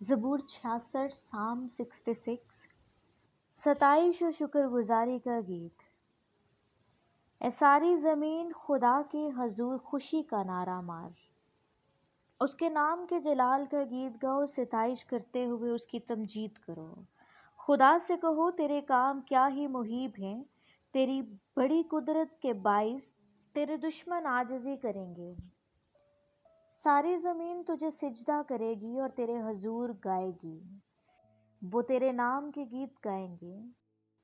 زبور 66 سام 66 ستائش و شکر گزاری کا گیت۔ اے ساری زمین خدا کے حضور خوشی کا نعرہ مار، اس کے نام کے جلال کا گیت گاؤ، ستائش کرتے ہوئے اس کی تمجید کرو۔ خدا سے کہو تیرے کام کیا ہی محیب ہیں، تیری بڑی قدرت کے باعث تیرے دشمن عاجزی کریں گے۔ ساری زمین تجھے سجدہ کرے گی اور تیرے حضور گائے گی، وہ تیرے نام کے گیت گائیں گے۔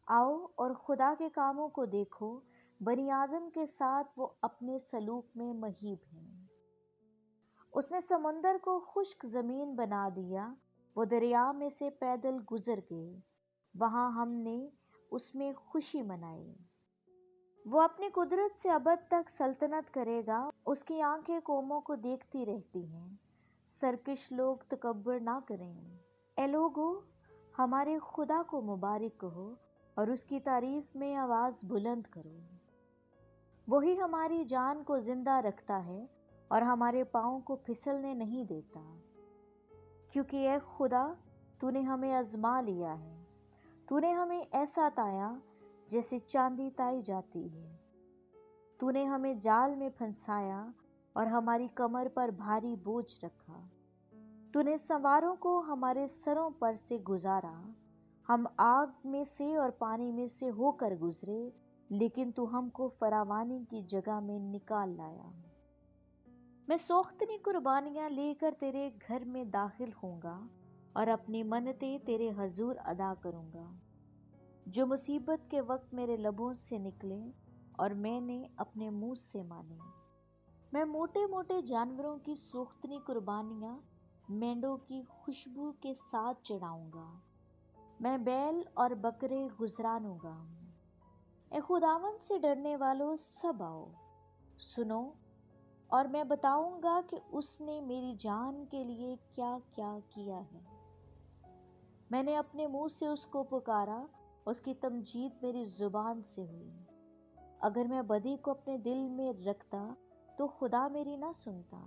آؤ اور خدا کے کاموں کو دیکھو، بنی آدم کے ساتھ وہ اپنے سلوک میں مہیب ہیں۔ اس نے سمندر کو خشک زمین بنا دیا، وہ دریا میں سے پیدل گزر گئے، وہاں ہم نے اس میں خوشی منائی۔ وہ اپنی قدرت سے ابد تک سلطنت کرے گا، اس کی آنکھیں قوموں کو دیکھتی رہتی ہیں، سرکش لوگ تکبر نہ کریں۔ اے لوگو، ہمارے خدا کو مبارک کہو اور اس کی تعریف میں آواز بلند کرو۔ وہی ہماری جان کو زندہ رکھتا ہے اور ہمارے پاؤں کو پھسلنے نہیں دیتا، کیونکہ اے خدا تو نے ہمیں آزما لیا ہے، تو نے ہمیں ایسا تایا جیسے چاندی تائی جاتی ہے۔ تو نے ہمیں جال میں پھنسایا اور ہماری کمر پر بھاری بوجھ رکھا۔ تو نے سواروں کو ہمارے سروں پر سے گزارا، ہم آگ میں سے اور پانی میں سے ہو کر گزرے، لیکن تو ہم کو فراوانی کی جگہ میں نکال لایا۔ میں سوختنی قربانیاں لے کر تیرے گھر میں داخل ہوں گا اور اپنی منتیں تیرے حضور ادا کروں گا، جو مصیبت کے وقت میرے لبوں سے نکلے اور میں نے اپنے منہ سے مانے۔ میں موٹے موٹے جانوروں کی سوختنی قربانیاں مینڈوں کی خوشبو کے ساتھ چڑھاؤں گا، میں بیل اور بکرے گزرانوں گا۔ اے خداوند سے ڈرنے والوں سب آؤ، سنو اور میں بتاؤں گا کہ اس نے میری جان کے لیے کیا کیا کیا ہے۔ میں نے اپنے منہ سے اس کو پکارا، اس کی تمجید میری زبان سے ہوئی۔ اگر میں بدی کو اپنے دل میں رکھتا تو خدا میری نہ سنتا،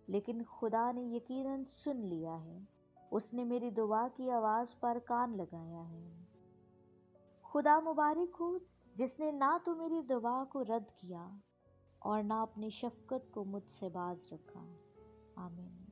لیکن خدا نے یقیناً سن لیا ہے، اس نے میری دعا کی آواز پر کان لگایا ہے۔ خدا مبارک ہو جس نے نہ تو میری دعا کو رد کیا اور نہ اپنی شفقت کو مجھ سے باز رکھا۔ آمین۔